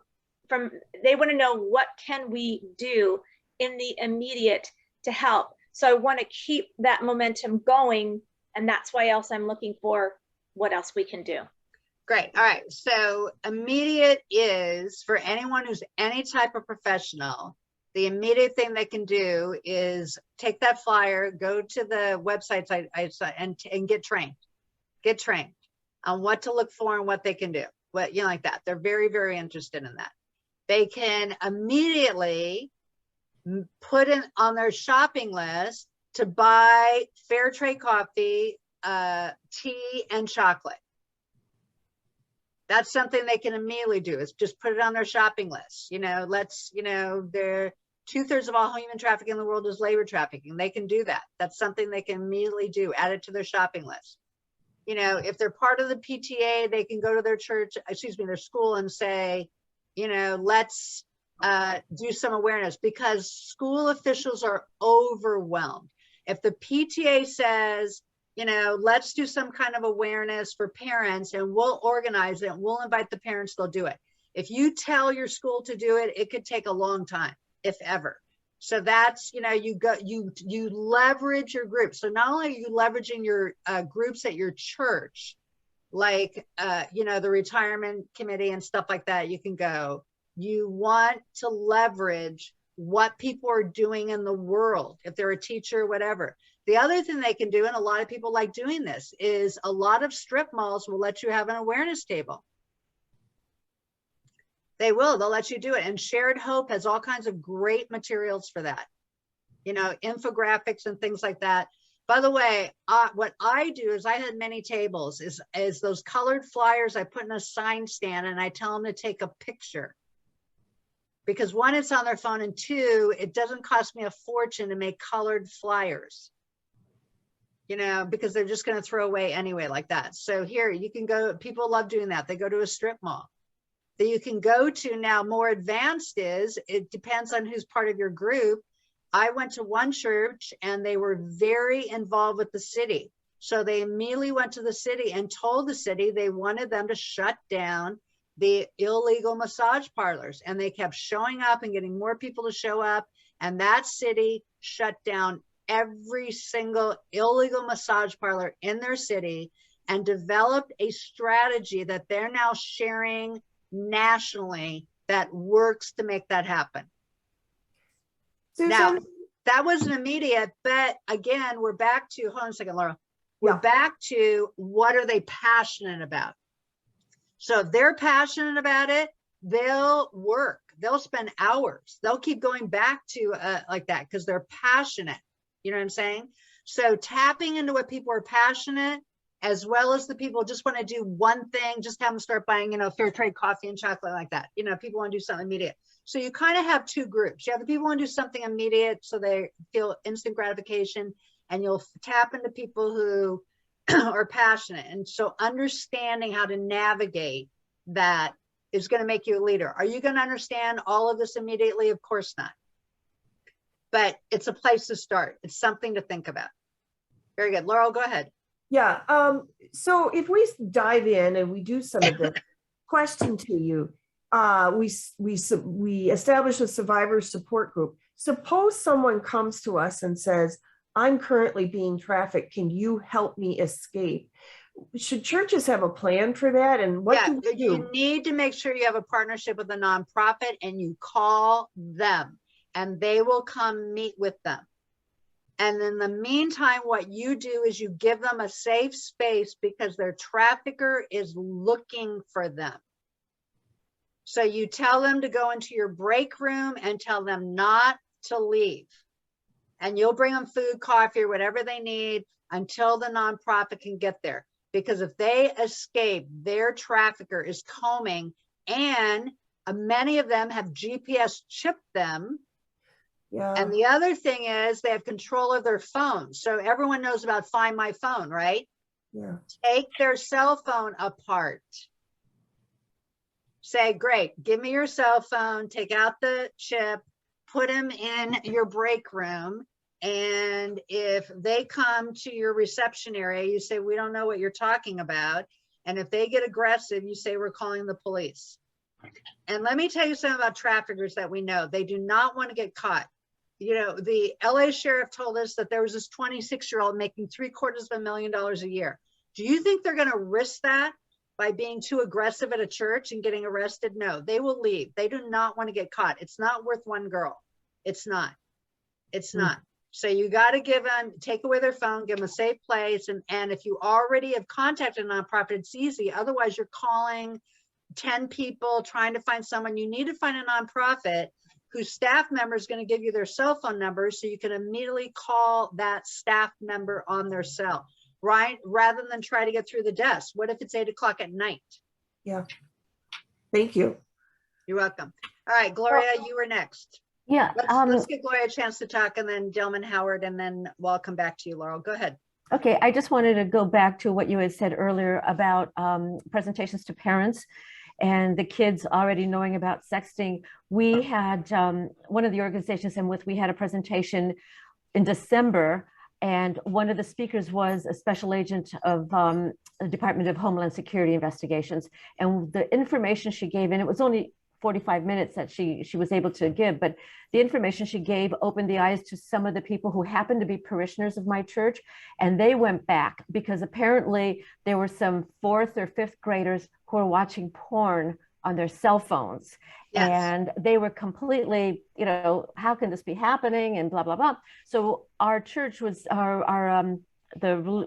they want to know what can we do in the immediate to help. So I want to keep that momentum going, and that's why else I'm looking for what else we can do. Great. All right. So immediate is for anyone who's any type of professional. The immediate thing they can do is take that flyer, go to the websites and get trained. Get trained on what to look for and what they can do. What, you know, like that. They're very, very interested in that. They can immediately put in on their shopping list to buy fair trade coffee, tea, and chocolate. That's something they can immediately do, is just put it on their shopping list. You know, they're 2/3 of all human trafficking in the world is labor trafficking. They can do that. That's something they can immediately do, add it to their shopping list. You know, if they're part of the PTA, they can go to their church, their school, and say, you know, let's do some awareness, because school officials are overwhelmed. If the PTA says, you know, let's do some kind of awareness for parents and we'll organize it, we'll invite the parents, they'll do it. If you tell your school to do it, it could take a long time, if ever. So that's, you know, you leverage your group. So not only are you leveraging your groups at your church, like, you know, the retirement committee and stuff like that, you can go. You want to leverage what people are doing in the world, if they're a teacher, whatever. The other thing they can do, and a lot of people like doing this, is a lot of strip malls will let you have an awareness table. They'll let you do it. And Shared Hope has all kinds of great materials for that. You know, infographics and things like that. By the way, what I do is I had many tables, is those colored flyers I put in a sign stand, and I tell them to take a picture. Because one, it's on their phone, and two, it doesn't cost me a fortune to make colored flyers. You know, because they're just going to throw away anyway like that. So here you can go, people love doing that. They go to a strip mall. That you can go to now. More advanced is, it depends on who's part of your group. I went to one church and they were very involved with the city. So they immediately went to the city and told the city they wanted them to shut down the illegal massage parlors. And they kept showing up and getting more people to show up. And that city shut down every single illegal massage parlor in their city and developed a strategy that they're now sharing nationally that works to make that happen. Susan? Now, that wasn't immediate, but again, we're back to, hold on a second, Laura. We're back to, what are they passionate about? So if they're passionate about it, they'll work. They'll spend hours. They'll keep going back to like that, because they're passionate. You know what I'm saying? So tapping into what people are passionate, as well as the people just want to do one thing, just have them start buying, you know, fair trade coffee and chocolate like that. You know, people want to do something immediate. So you kind of have two groups. You have the people who want to do something immediate, so they feel instant gratification, and you'll tap into people who are passionate. And so understanding how to navigate that is going to make you a leader. Are you going to understand all of this immediately? Of course not. But it's a place to start. It's something to think about. Very good. Laurel, go ahead. Yeah. So if we dive in and we do some of the question to you, we establish a survivor support group. Suppose someone comes to us and says, I'm currently being trafficked. Can you help me escape? Should churches have a plan for that? And what do we do? You need to make sure you have a partnership with a nonprofit, and you call them and they will come meet with them. And in the meantime, what you do is you give them a safe space, because their trafficker is looking for them. So you tell them to go into your break room and tell them not to leave. And you'll bring them food, coffee, or whatever they need until the nonprofit can get there. Because if they escape, their trafficker is combing, and many of them have GPS chipped them. Yeah. And the other thing is they have control of their phone. So everyone knows about Find My Phone, right? Yeah. Take their cell phone apart. Say, great, give me your cell phone, take out the chip, put them in your break room. And if they come to your reception area, you say, we don't know what you're talking about. And if they get aggressive, you say, we're calling the police. And let me tell you something about traffickers that we know. They do not want to get caught. You know, the LA sheriff told us that there was this 26-year-old making $750,000 a year. Do you think they're going to risk that by being too aggressive at a church and getting arrested? No, they will leave. They do not want to get caught. It's not worth one girl. It's not. It's not. So you got to give them, take away their phone, give them a safe place. And if you already have contacted a nonprofit, it's easy. Otherwise, you're calling 10 people trying to find someone. You need to find a nonprofit whose staff member is going to give you their cell phone number so you can immediately call that staff member on their cell, right? Rather than try to get through the desk. What if it's 8 o'clock at night? Yeah. Thank you. You're welcome. All right, Gloria, you were next. Yeah. Let's give Gloria a chance to talk, and then Delman Howard, and then we'll come back to you, Laurel. Go ahead. Okay, I just wanted to go back to what you had said earlier about presentations to parents and the kids already knowing about sexting. We had one of the organizations I'm with, we had a presentation in December, and one of the speakers was a special agent of the Department of Homeland Security Investigations. And the information she gave, and it was only 45 minutes that she was able to give, but the information she gave opened the eyes to some of the people who happened to be parishioners of my church. And they went back because apparently there were some 4th or 5th graders who were watching porn on their cell phones. Yes. And they were completely, you know, how can this be happening, and blah, blah, blah. So our church was, the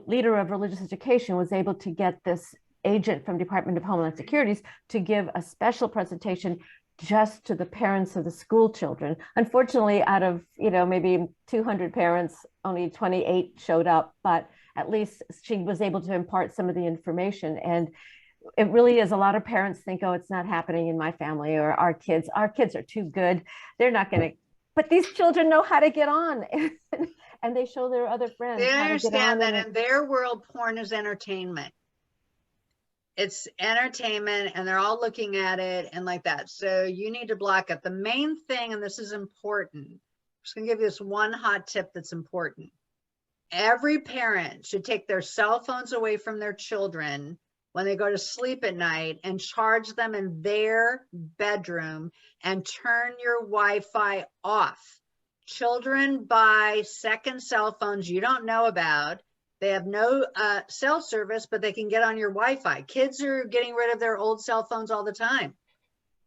leader of religious education was able to get this agent from Department of Homeland Security to give a special presentation just to the parents of the school children. Unfortunately, out of, you know, maybe 200 parents, only 28 showed up, but at least she was able to impart some of the information. And it really is, a lot of parents think, oh, it's not happening in my family, or our kids are too good. They're not going to, but these children know how to get on. And they show their other friends. They understand that in their world, porn is entertainment. It's entertainment, and they're all looking at it and like that. So you need to block it. The main thing, and this is important, I'm just gonna give you this one hot tip that's important. Every parent should take their cell phones away from their children when they go to sleep at night and charge them in their bedroom and turn your Wi-Fi off. Children buy second cell phones you don't know about. They have no cell service, but they can get on your Wi-Fi. Kids are getting rid of their old cell phones all the time.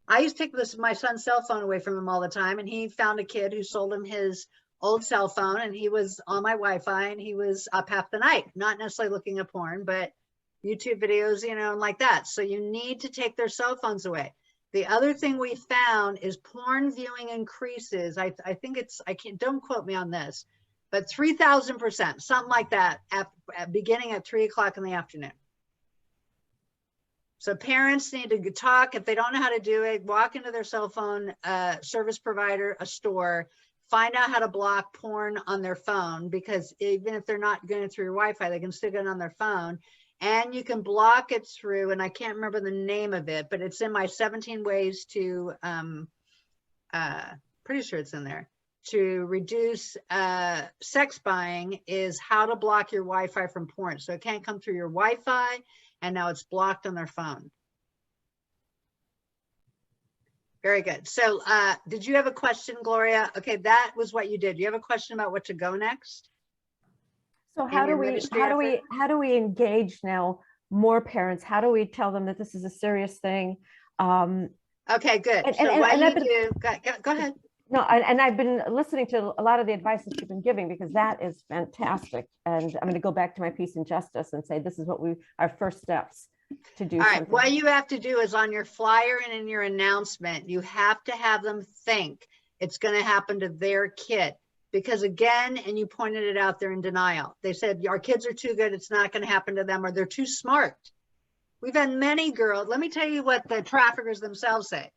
I used to take my son's cell phone away from him all the time, and he found a kid who sold him his old cell phone, and he was on my Wi-Fi, and he was up half the night, not necessarily looking at porn, but YouTube videos, you know, and like that. So you need to take their cell phones away. The other thing we found is porn viewing increases. I think it's, don't quote me on this, but 3,000%, something like that, beginning at 3 o'clock in the afternoon. So parents need to talk. If they don't know how to do it, walk into their cell phone service provider, a store, find out how to block porn on their phone, because even if they're not going through your Wi-Fi, they can still get it on their phone. And you can block it through, and I can't remember the name of it, but it's in my 17 ways to, pretty sure it's in there, to reduce sex buying, is how to block your Wi-Fi from porn. So it can't come through your Wi-Fi, and now it's blocked on their phone. Very good. So did you have a question, Gloria? Okay, that was what you did. Do you have a question about what to go next? So how do we engage now more parents? How do we tell them that this is a serious thing? Okay, good. Go ahead. No, and I've been listening to a lot of the advice that you've been giving, because that is fantastic. And I'm going to go back to my Peace and Justice and say this is what our first steps to do. All right, what you have to do is on your flyer and in your announcement, you have to have them think it's going to happen to their kid. Because again, and you pointed it out, they're in denial. They said, our kids are too good, it's not going to happen to them, or they're too smart. We've had many girls, let me tell you what the traffickers themselves say.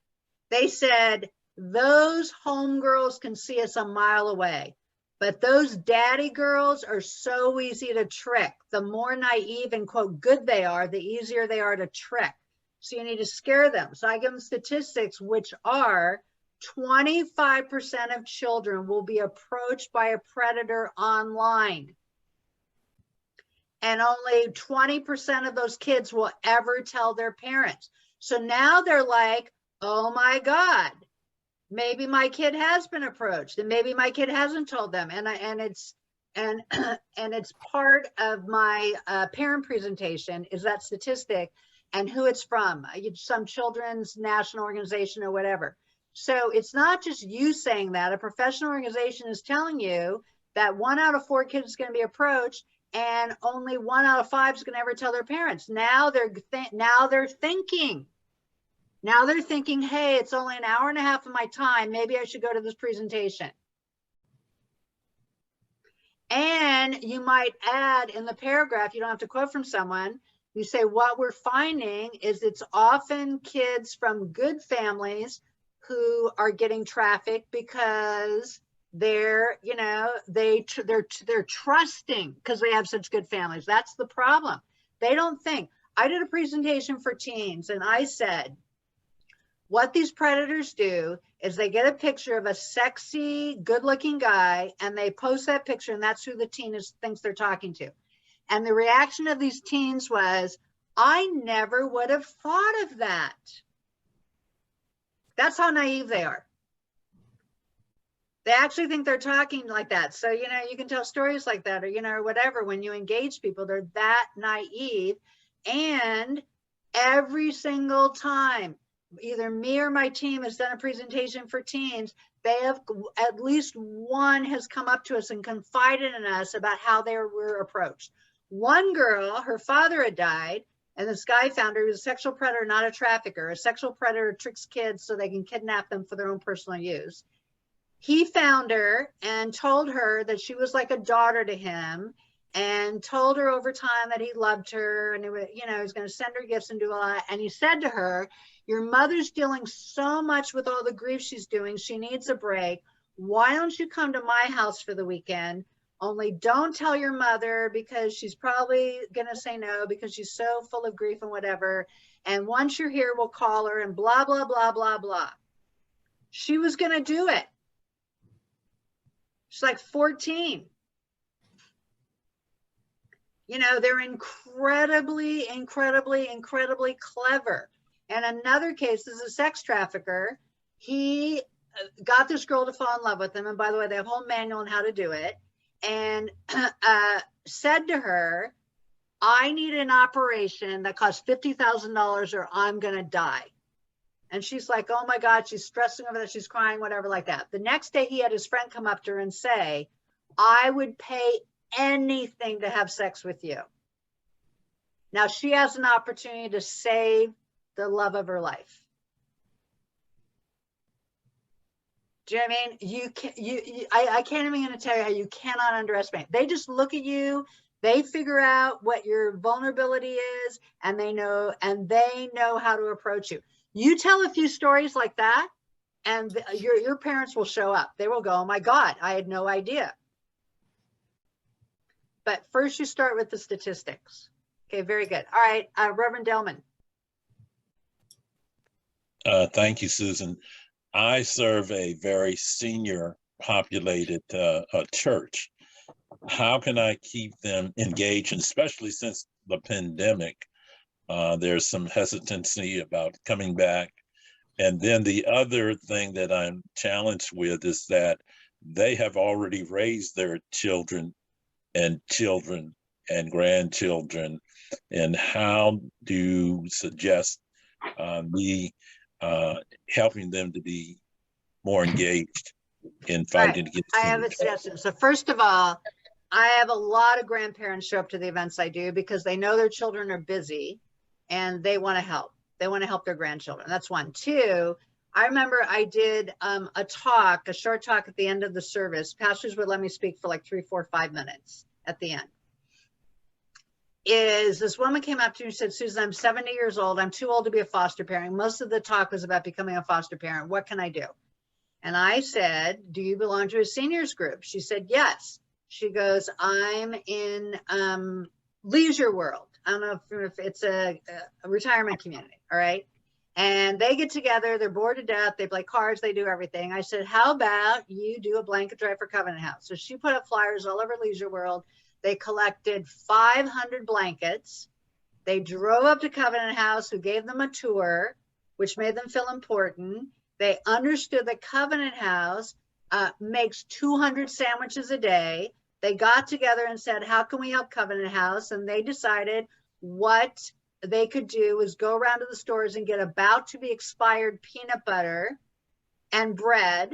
They said, those homegirls can see us a mile away. But those daddy girls are so easy to trick. The more naive and quote good they are, the easier they are to trick. So you need to scare them. So I give them statistics, which are 25% of children will be approached by a predator online. And only 20% of those kids will ever tell their parents. So now they're like, oh my God, maybe my kid has been approached, and maybe my kid hasn't told them. And it's part of my parent presentation is that statistic and who it's from, some children's national organization or whatever. So it's not just you saying that. A professional organization is telling you that 1 out of 4 kids is going to be approached, and only 1 out of 5 is going to ever tell their parents. Now they're thinking, hey, it's only an hour and a half of my time. Maybe I should go to this presentation. And you might add in the paragraph, you don't have to quote from someone. You say, what we're finding is it's often kids from good families who are getting trafficked because they're trusting because they have such good families. That's the problem. They don't think. I did a presentation for teens, and I said, what these predators do is they get a picture of a sexy, good-looking guy, and they post that picture, and that's who the teen thinks they're talking to. And the reaction of these teens was, I never would have thought of that. That's how naive they are. They actually think they're talking like that. So, you can tell stories like that, or, or whatever. When you engage people, they're that naive. And every single time, either me or my team has done a presentation for teens, they have, at least one has come up to us and confided in us about how they were approached. One girl, her father had died, and this guy found her. He was a sexual predator, not a trafficker. A sexual predator tricks kids so they can kidnap them for their own personal use. He found her and told her that she was like a daughter to him, and told her over time that he loved her, and he was going to send her gifts and do a lot. And he said to her, your mother's dealing so much with all the grief she's doing. She needs a break. Why don't you come to my house for the weekend? Only don't tell your mother, because she's probably going to say no, because she's so full of grief and whatever. And once you're here, we'll call her, and blah, blah, blah, blah, blah. She was going to do it. She's like 14. They're incredibly, incredibly, incredibly clever. And another case is a sex trafficker. He got this girl to fall in love with him. And by the way, they have a whole manual on how to do it. And said to her, I need an operation that costs $50,000 or I'm going to die. And she's like, oh my God, she's stressing over that. She's crying, whatever, like that. The next day he had his friend come up to her and say, I would pay anything to have sex with you. Now she has an opportunity to save the love of her life. Do you know what I mean? I can't even gonna tell you how you cannot underestimate. They just look at you, they figure out what your vulnerability is, and they know how to approach you. You tell a few stories like that, and your parents will show up. They will go, oh my God, I had no idea. But first you start with the statistics. Okay, very good. All right, Reverend Delman. Thank you, Susan. I serve a very senior populated church. How can I keep them engaged, and especially since the pandemic? There's some hesitancy about coming back. And then the other thing that I'm challenged with is that they have already raised their children and grandchildren. And how do you suggest me helping them to be more engaged in fighting against? I have a suggestion. So first of all, I have a lot of grandparents show up to the events I do because they know their children are busy and they want to help. They want to help their grandchildren. That's one. Two, I remember I did a short talk at the end of the service. Pastors would let me speak for like 3, 4, 5 minutes at the end. Is this woman came up to me and said, Susan, I'm 70 years old. I'm too old to be a foster parent. Most of the talk was about becoming a foster parent. What can I do? And I said, do you belong to a seniors group? She said, yes. She goes, I'm in Leisure World. I don't know if it's a retirement community, all right? And they get together, they're bored to death, they play cards, they do everything. I said, how about you do a blanket drive for Covenant House? So she put up flyers all over Leisure World. They collected 500 blankets. They drove up to Covenant House, who gave them a tour, which made them feel important. They understood that Covenant House makes 200 sandwiches a day. They got together and said, how can we help Covenant House? And they decided what they could do is go around to the stores and get about to be expired peanut butter and bread.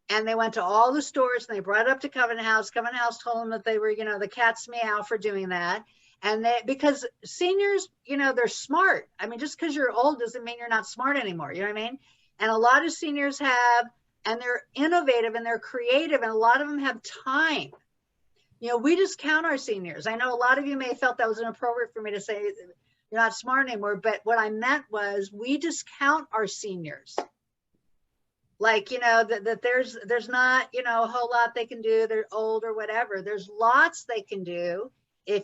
And they went to all the stores and they brought it up to Covenant House. Covenant House told them that they were, the cat's meow for doing that. And because seniors, they're smart. I mean, just because you're old doesn't mean you're not smart anymore. You know what I mean? And a lot of seniors have, and they're innovative and they're creative, and a lot of them have time. We discount our seniors. I know a lot of you may have felt that was inappropriate for me to say you're not smart anymore, but what I meant was we discount our seniors. Like, that there's not, a whole lot they can do. They're old or whatever. There's lots they can do if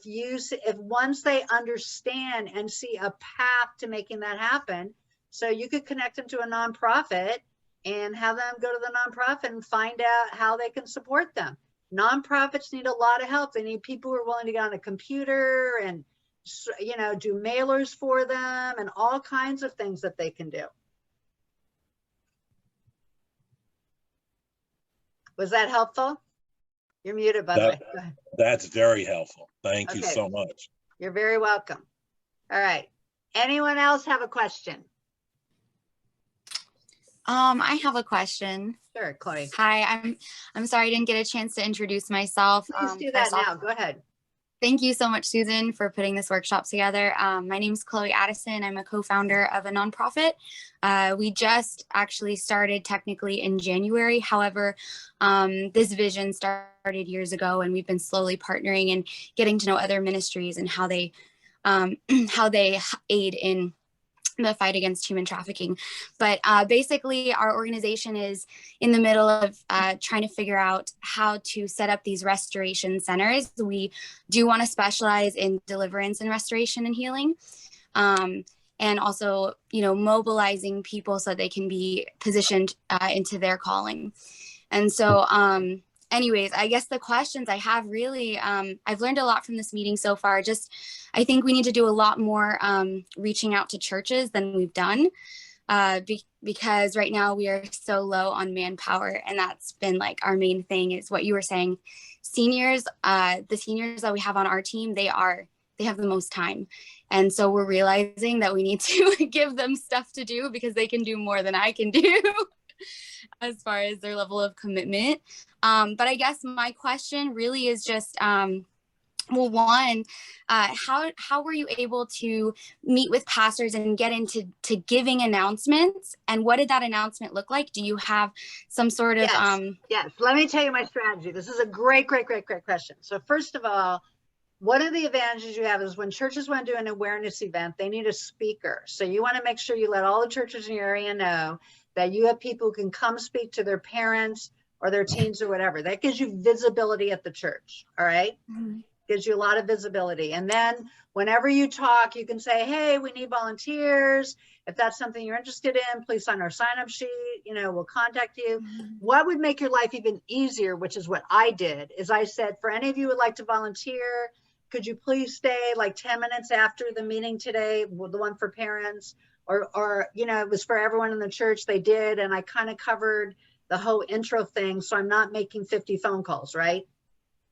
once they understand and see a path to making that happen. So you could connect them to a nonprofit and have them go to the nonprofit and find out how they can support them. Nonprofits need a lot of help. They need people who are willing to get on a computer and, do mailers for them and all kinds of things that they can do. Was that helpful? You're muted, by the way. Go ahead. That's very helpful. Thank you Okay. so much. You're very welcome. All right. Anyone else have a question? I have a question. Sure, Chloe. Hi, I'm sorry I didn't get a chance to introduce myself. Please do that now. Go ahead. Thank you so much, Susan, for putting this workshop together. My name is Chloe Addison. I'm a co-founder of a nonprofit. We just actually started technically in January. However, this vision started years ago, and we've been slowly partnering and getting to know other ministries and how they aid in the fight against human trafficking. But basically, our organization is in the middle of trying to figure out how to set up these restoration centers. We do want to specialize in deliverance and restoration and healing, and also, mobilizing people so they can be positioned into their calling. And so, anyways, I guess the questions I have really, I've learned a lot from this meeting so far. I think we need to do a lot more reaching out to churches than we've done, because right now we are so low on manpower, and that's been like our main thing is what you were saying. Seniors, the seniors that we have on our team, they have the most time. And so we're realizing that we need to give them stuff to do because they can do more than I can do as far as their level of commitment. But I guess my question really is just, well, one, how were you able to meet with pastors and get into giving announcements? And what did that announcement look like? Do you have some sort of... Yes, let me tell you my strategy. This is a great question. So first of all, one of the advantages you have is when churches want to do an awareness event, they need a speaker. So you want to make sure you let all the churches in your area know that you have people who can come speak to their parents or their teens or whatever. That gives you visibility at the church, all right? Mm-hmm. Gives you a lot of visibility. And then whenever you talk, you can say, hey, we need volunteers. If that's something you're interested in, please sign our sign-up sheet. We'll contact you. Mm-hmm. What would make your life even easier, which is what I did, is I said, for any of you who would like to volunteer, could you please stay like 10 minutes after the meeting today, the one for parents, or it was for everyone in the church. They did, and I kind of covered the whole intro thing, so I'm not making 50 phone calls, right?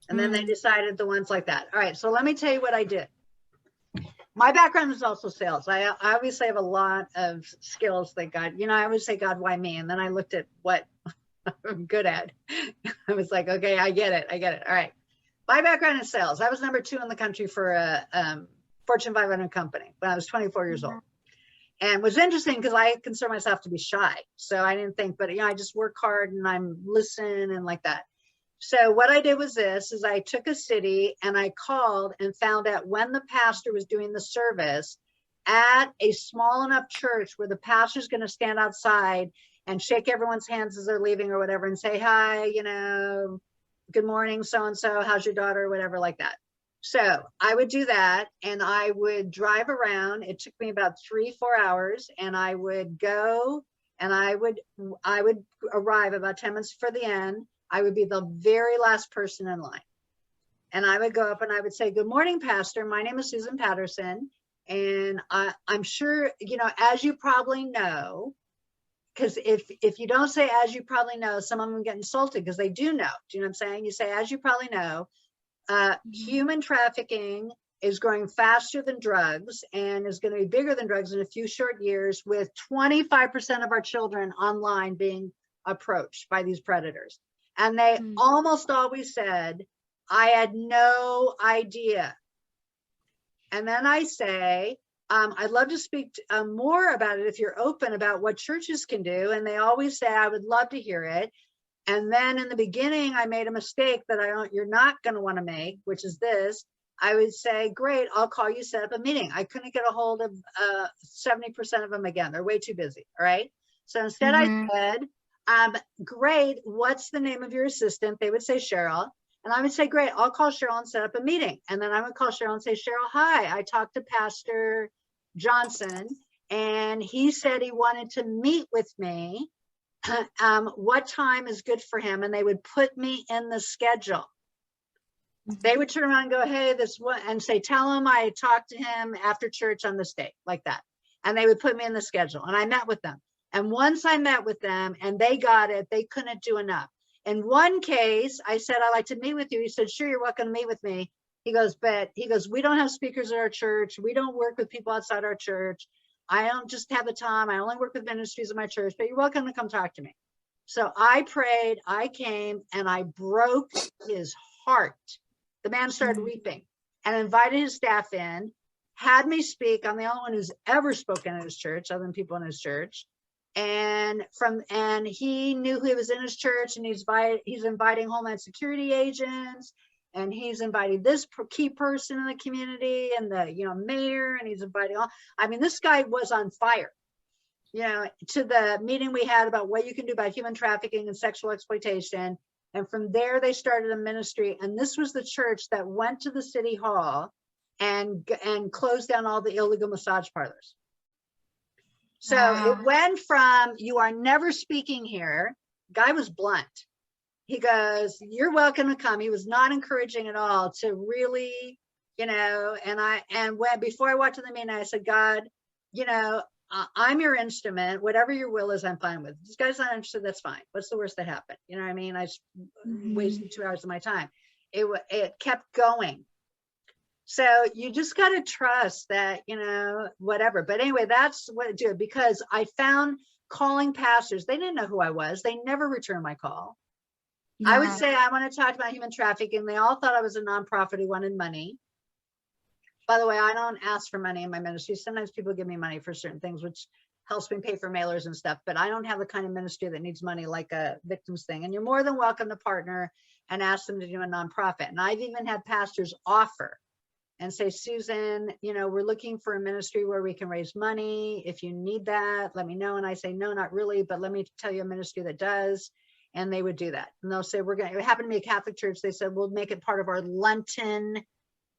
And then they decided the ones like that. All right, so let me tell you what I did. My background is also sales. I obviously have a lot of skills that God, I always say, God, why me? And then I looked at what I'm good at. I was like, okay, I get it. All right. My background is sales. I was number 2 in the country for a Fortune 500 company when I was 24 years old. And it was interesting because I consider myself to be shy. So I didn't think, but I just work hard and I'm listening and like that. So what I did was is I took a city and I called and found out when the pastor was doing the service at a small enough church where the pastor's going to stand outside and shake everyone's hands as they're leaving or whatever and say, hi, you know, good morning, so-and-so, how's your daughter, or whatever like that. So I would do that, and I would drive around. It took me about 3-4 hours, and I would go, and I would arrive about 10 minutes for the end. I would be the very last person in line. And I would go up and I would say, good morning, Pastor. My name is Susan Patterson. And I'm sure, you know, as you probably know, because if you don't say as you probably know, some of them get insulted because they do know. Do you know what I'm saying? You say, as you probably know, human trafficking is growing faster than drugs and is going to be bigger than drugs in a few short years, with 25% of our children online being approached by these predators. And they almost always said, I had no idea. And then I say, I'd love to speak more about it if you're open about what churches can do. And they always say, I would love to hear it. And then in the beginning, I made a mistake that you're not going to want to make, which is this. I would say, great, I'll call you, set up a meeting. I couldn't get a hold of 70% of them again. They're way too busy. All right. So instead I said, great, what's the name of your assistant? They would say Cheryl. And I would say, great, I'll call Cheryl and set up a meeting. And then I would call Cheryl and say, Cheryl, hi, I talked to Pastor Johnson, and he said he wanted to meet with me. What time is good for him? And they would put me in the schedule. They would turn around and go, hey, this one, and say, tell him I talked to him after church on this day, like that. And they would put me in the schedule, and I met with them. And once I met with them and they got it, they couldn't do enough. In one case, I said, I'd like to meet with you. He said, sure, you're welcome to meet with me. He goes, we don't have speakers at our church. We don't work with people outside our church. I don't just have the time. I only work with ministries in my church, but you're welcome to come talk to me. So I prayed, I came, and I broke his heart. The man started weeping and invited his staff in, had me speak. I'm the only one who's ever spoken at his church, other than people in his church. And he knew he was in his church, and he's inviting Homeland Security agents, and he's inviting this key person in the community, and the mayor, and he's inviting all. I mean, this guy was on fire, to the meeting we had about what you can do about human trafficking and sexual exploitation. And from there, they started a ministry, and this was the church that went to the city hall and closed down all the illegal massage parlors. So it went from, you are never speaking here. Guy was blunt. He goes, you're welcome to come. He was not encouraging at all, to really, before I walked in the meeting, I said, God, I'm your instrument. Whatever your will is, I'm fine with. This guy's not interested. That's fine. What's the worst that happened? You know what I mean? I wasted 2 hours of my time. It kept going. So you just got to trust that, whatever. But anyway, that's what I do, because I found calling pastors, they didn't know who I was. They never returned my call. Yeah. I would say, I want to talk about human trafficking. They all thought I was a nonprofit who wanted money. By the way, I don't ask for money in my ministry. Sometimes people give me money for certain things, which helps me pay for mailers and stuff. But I don't have the kind of ministry that needs money like a victims thing. And you're more than welcome to partner and ask them to do a nonprofit. And I've even had pastors offer and say, Susan, we're looking for a ministry where we can raise money. If you need that, let me know. And I say, no, not really, but let me tell you a ministry that does. And they would do that. And they'll say, it happened to be a Catholic church. They said, we'll make it part of our Lenten.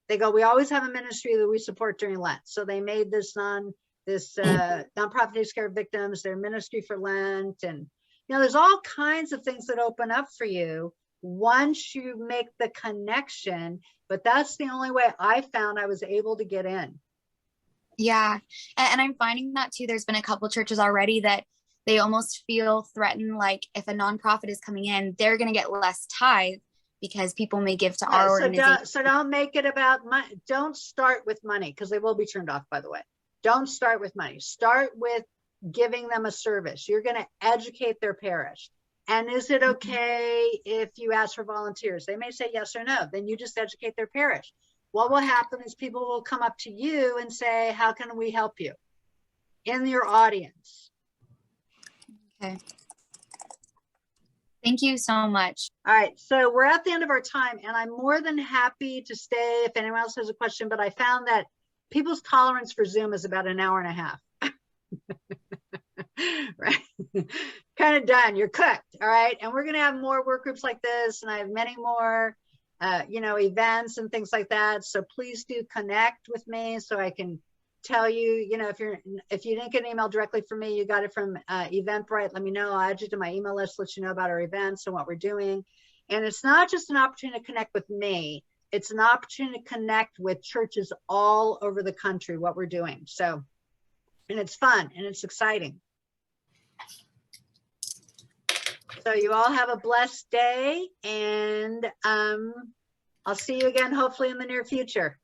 They go, we always have a ministry that we support during Lent. So they made this nonprofit takes care of victims, their ministry for Lent. And, there's all kinds of things that open up for you once you make the connection. But that's the only way I found I was able to get in. Yeah. And I'm finding that too. There's been a couple churches already that they almost feel threatened. Like if a nonprofit is coming in, they're going to get less tithe because people may give to our organization. So don't make it about money. Don't start with money, because they will be turned off, by the way. Don't start with money. Start with giving them a service. You're going to educate their parish. And is it okay if you ask for volunteers? They may say yes or no. Then you just educate their parish. What will happen is people will come up to you and say, how can we help you? In your audience. Okay. Thank you so much. All right. So we're at the end of our time, and I'm more than happy to stay if anyone else has a question, but I found that people's tolerance for Zoom is about an hour and a half. Right. kind of done. You're cooked. All right. And we're going to have more work groups like this. And I have many more, you know, events and things like that. So please do connect with me so I can tell you, you know, if you didn't get an email directly from me, you got it from Eventbrite, let me know. I'll add you to my email list, let you know about our events and what we're doing. And it's not just an opportunity to connect with me. It's an opportunity to connect with churches all over the country, what we're doing. So, and it's fun and it's exciting. So you all have a blessed day, and I'll see you again, hopefully in the near future.